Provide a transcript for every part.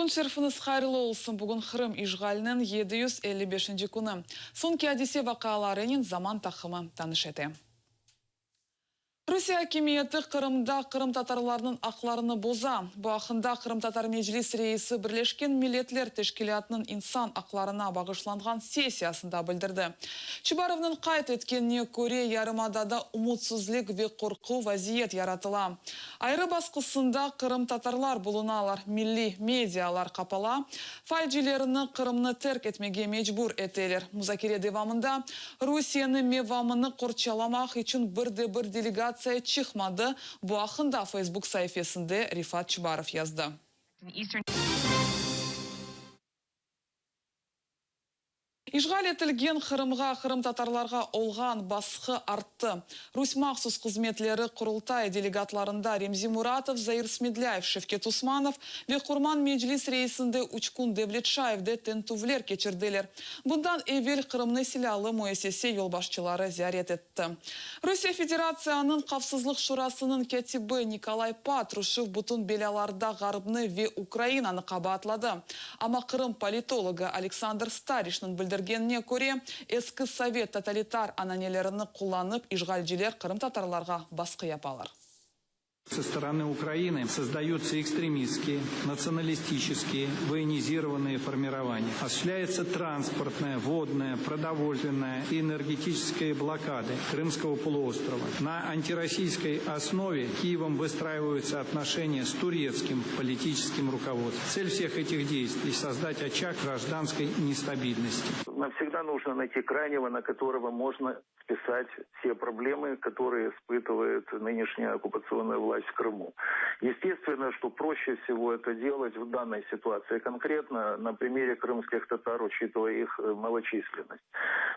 Күн шерфiniz хайырлы olsun. Бүгін Қырым ишгалінің 755 күні. Сон кәдесе вақаларының заман тақымы таныш еті. Русия хакимияты Қырымда Қырым татарларының ақларыны боза. Бұл ақында Қырым татар Меджлис рейсі Бірлешкен Миллетлер Тешкилатының инсан ақларына бағышланған сессиясында білдірді. Чубаровның қайт еткеніне көре ярымадада умутсызлық ве қорқу вазиет яратыла. Айры басқысында Қырым татарлар бұлыналар, милли медиалар қапала, фальжилеріні Қырымны терк етмеге мечбур етелер. Музакире девамында Русияны мевамыны қорчаламақ үшін бірде-бір делегат çıkmadı. Bu ақында Facebook sayfasında Rifat Чубаров yazdı. Ишғал етілген Қырымға, Қырым татарларға олған басқы артты. Русь мақсус қызметлері құрылтай делегатларында Ремзи Муратов, Заир Смедляев, Шевкет Усманов ве Құрман Меджлис рейсінде Учкун Девлетшаевде тентувлер кечірделер. Бұндан евел Қырымны селялы муэсесе елбашчылары зиярет етті. Русия Федерацияның қавсызлық шурасының кәтібі Николай Патрушев бұтын беляларда ғарыбны ве Украинаны қабатлады. Ама Қырым политологы Александр Старишның білдірген Генне көре, ескі совет тоталитар ананелеріні құланып, ишғалжилер Қырым татарларға басқы япалар. Со стороны Украины создаются экстремистские, националистические, военизированные формирования. Осуществляется транспортная, водная, продовольственная и энергетическая блокады Крымского полуострова. На антироссийской основе Киевом выстраиваются отношения с турецким политическим руководством. Цель всех этих действий – создать очаг гражданской нестабильности. Нам всегда нужно найти крайнего, на которого можно списать все проблемы, которые испытывает нынешняя оккупационная власть в Крыму. Естественно, что проще всего это делать в данной ситуации, конкретно на примере крымских татар, учитывая их малочисленность.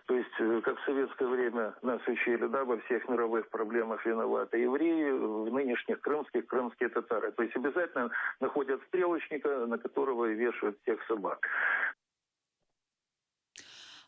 То есть, как в советское время нас учили, да, во всех мировых проблемах виноваты евреи, в нынешних крымские татары. То есть обязательно находят стрелочника, на которого вешают всех собак.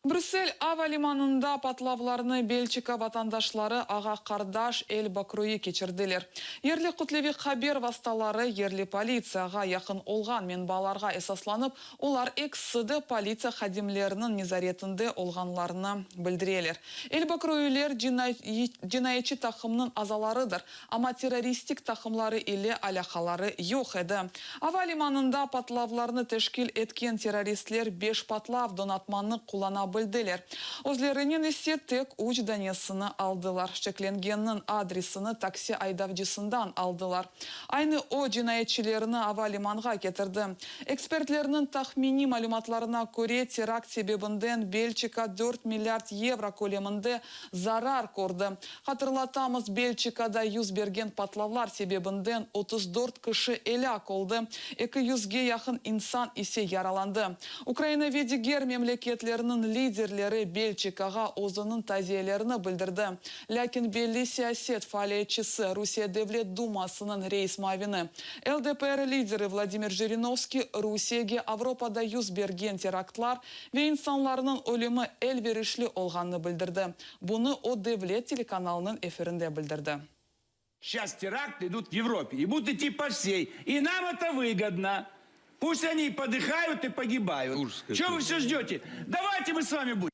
Брюссель ава лиманында патлавларны Бельчика ватандашлары аға қардаш Эль Бакруи кечірділер. Ерлі құтлеви қабер васталары ерлі полицияға яқын олған мен баларға эсасланып, олар эксіді полиция хадимлерінің незаретінде олғанларыны білдірелер. Эль Бакруилер жинаечі тақымның азаларыдыр, ама террористик тақымлары или аляқалары йоқ еді. Ава лиманында патлавларны тешкил еткен террористлер 5 патлав донатманны құлана білділер. Өзлерінен есе тек уч данесіні алдылар. Шекленгеннің адресіні такси айдавжысындан алдылар. Айны о жинаятчылеріні ава лиманға кетірді. Экспертлерінің тахмини малюматларына көре теракт себебінден Бельчика 4 миллиард евро көлемінде зарар көрді. Қатырлатамыз, Бельчикада юз берген патлавлар себебінден 34 кіші эляк олды. 200-ге яқын инсан исе яраланды. Украина ведигер мемлекетлерінің лидерлері Бельчикаға озының тазиелеріні білдірді. Ләкин белі сиясет фалиетчісі Русия Девлет Думасының рейс мавины. ЛДПР лидері Владимир Жириновский Русияге Авропада юз берген терактлар ве инсанларының өлімі әлберішлі олғанны білдірді. Бұны о Девлет телеканалының эфирінде білдірді. Сейчас теракты идут в Европе и будут идти по всей. И нам это выгодно. Пусть они подыхают и погибают. Чего вы все ждете? Давайте мы с вами будем.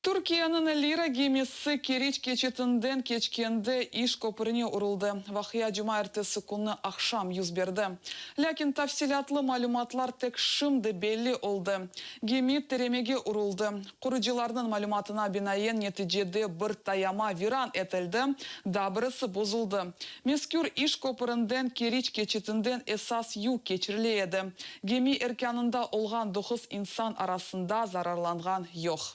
Түркияның лира гемесі кереч кечетінден кечкенде иш көпіріне ұрылды. Вақия жұма әртесі күні ақшам юз берді. Ләкин тафсилатлы малюматлар тек шымды белі олды. Геми теремеге ұрылды. Құрыжыларының малюматына бинайен нетижеде бір таяма виран етілді, дабырысы бұзылды. Мескүр иш көпірінден кереч кечетінден esas ю кечірлейді. Геми еркянында олған 9 инсан арасында зарарланған йоқ.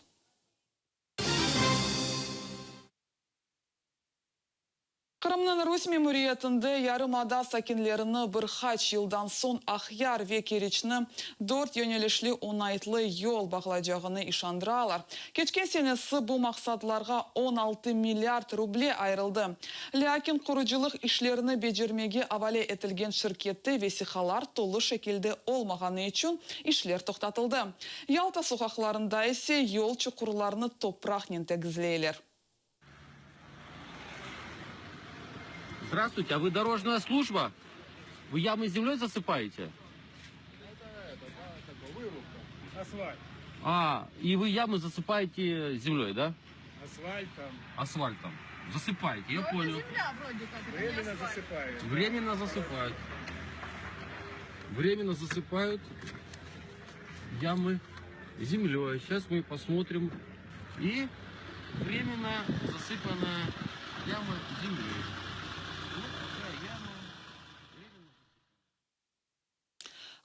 Қырымның Русь мемориятында ярымада сакинлеріні бір хач елдан сон Ахяр ве керечні 4 yönelişli онайтлы yol бағладжағыны ишандыралар. Кечкен сенесі бұл мақсатларға 16 миллиард рубле айрылды. Ләкин құрыжылық ішлеріні бежермеге авале етілген шirketті весихалар толы шекелді олмағаны үшін ішлер тоқтатылды. Ялта соқақларында есе yol чұқырларыны топрақ тегізлейлер. Здравствуйте, а вы дорожная служба? Вы ямы землей засыпаете? А, и вы ямы засыпаете землей, да? Асфальтом. Асфальтом. Засыпаете, я понял. Земля вроде как. Временно засыпают. Временно засыпают. Временно засыпают ямы землей. Сейчас мы посмотрим. И временно засыпанная яма землей. Вот такая яма.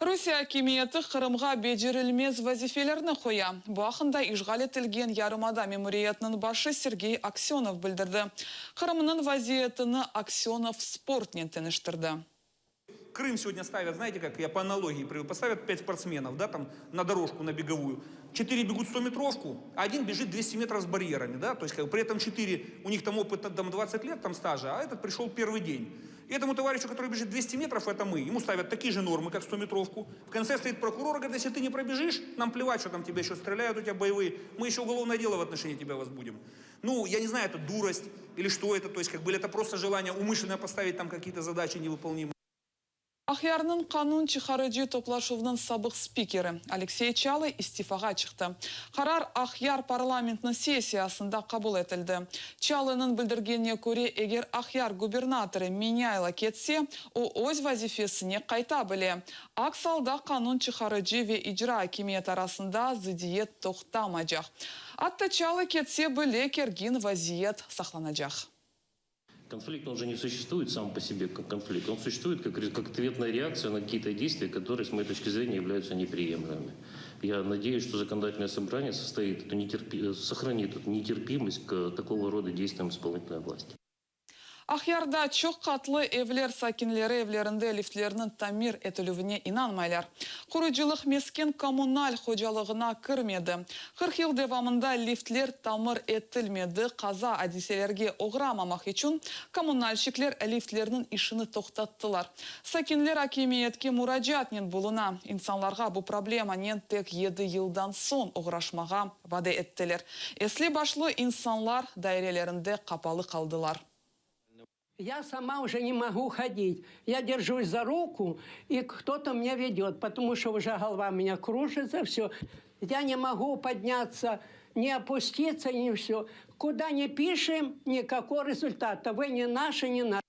Русия хакимияты Кырымга бежерилмез вазифелерни коя. Бу акында ишгал этилген Ярымада мемориятынын башы Сергей Аксенов билдирди. Кырымнын вазиятыны Аксенов спортнен теништирди. Крым сегодня ставят, знаете, как я по аналогии приведу, поставят 5 спортсменов, да, там, на дорожку, на беговую. 4 бегут 100-метровку, а один бежит 200 метров с барьерами, да, то есть как, при этом 4, у них там опыт там, 20 лет там, стажа, а этот пришел первый день. И этому товарищу, который бежит 200 метров, это мы, ему ставят такие же нормы, как 100-метровку. В конце стоит прокурор, говорит, если ты не пробежишь, нам плевать, что там тебя еще стреляют, у тебя боевые, мы еще уголовное дело в отношении тебя возбудим. Ну, я не знаю, это дурость или что это, то есть как бы это просто желание умышленно поставить там какие-то задачи невыполнимые. Ахярның канун чыгарыcı топлашуунун сабык спикери Алексей Чалы истифага чыкты. Карар Ахяр парламентнын сессиясында кабыл этилди. Чалынын билдиргенине көрө, эгер Ахяр губернатору Миняйла кетсе, о өз вазифесине кайта биле. Аксалда канун чыгарыcı ve ижра хакимият арасында зыдиет токтамажак. Атта Чалы кетсе биле кергин вазият сакланажак. Конфликт, он же не существует сам по себе как конфликт. Он существует как ответная реакция на какие-то действия, которые, с моей точки зрения, являются неприемлемыми. Я надеюсь, что законодательное собрание сохранит эту нетерпимость к такого рода действиям исполнительной власти. Ахярда çok katlı evler sakinleri evlerinde liftlерinin tamir etülüvüne inanmaylar. Kuruculuk mesken kommunal hocalığına kirmedi. 40 yıl devamında liftler tamir etilmedi. Kaza hadiselerge uğramamak için kommunalşikler liftlerinin işini toktattılar. Sakinler hakimiyetke müracaatnen buluna. İnsanlarga bu problemanen tek 7 yıldan son uğraşmağa vade ettiler. Esli başlı insanlar dairelerinde kapalı kaldılar. Я сама уже не могу ходить. Я держусь за руку, и кто-то меня ведет, потому что уже голова у меня кружится, все. Я не могу подняться, не опуститься, не все. Куда ни пишем, никакого результата. Вы не наши, не наши.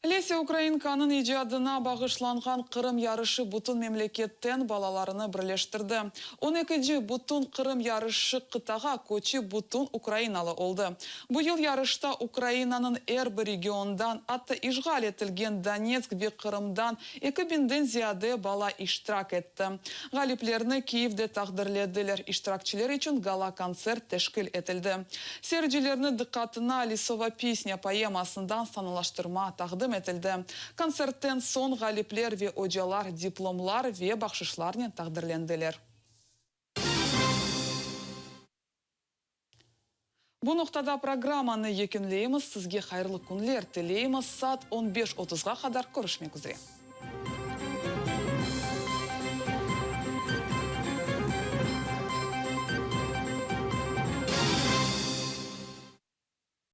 Леся Украинканын ижадына багышланган Кырым ярышы бутун мемлекеттен балаларыны бирлештирди. 12-ci бутун Кырым ярышы кытага көчү бутун Украиналы oldu. Бу yıl ярышта Украинанын эр бир региондан атты ишгал этилген Донецк ve Кырымдан 2000'den ziyade bala иштирак этти. Галиплерни Киевде тагдирледилер. Иштиракчылар үчүн гала-концерт тешкил этилди. Сeyircilerini dikkatına Lisova песня поэмасындан саналаштырма тагдым etildi. Konsertten son galipler ve hocalar diplomlar ve bakşışlarla takdirlendiler. Bu noktada programmаны yekünleyimiz. Sizge hayırlı günler dileyimiz. Saat 15:30'a kadar görüşmek üzere.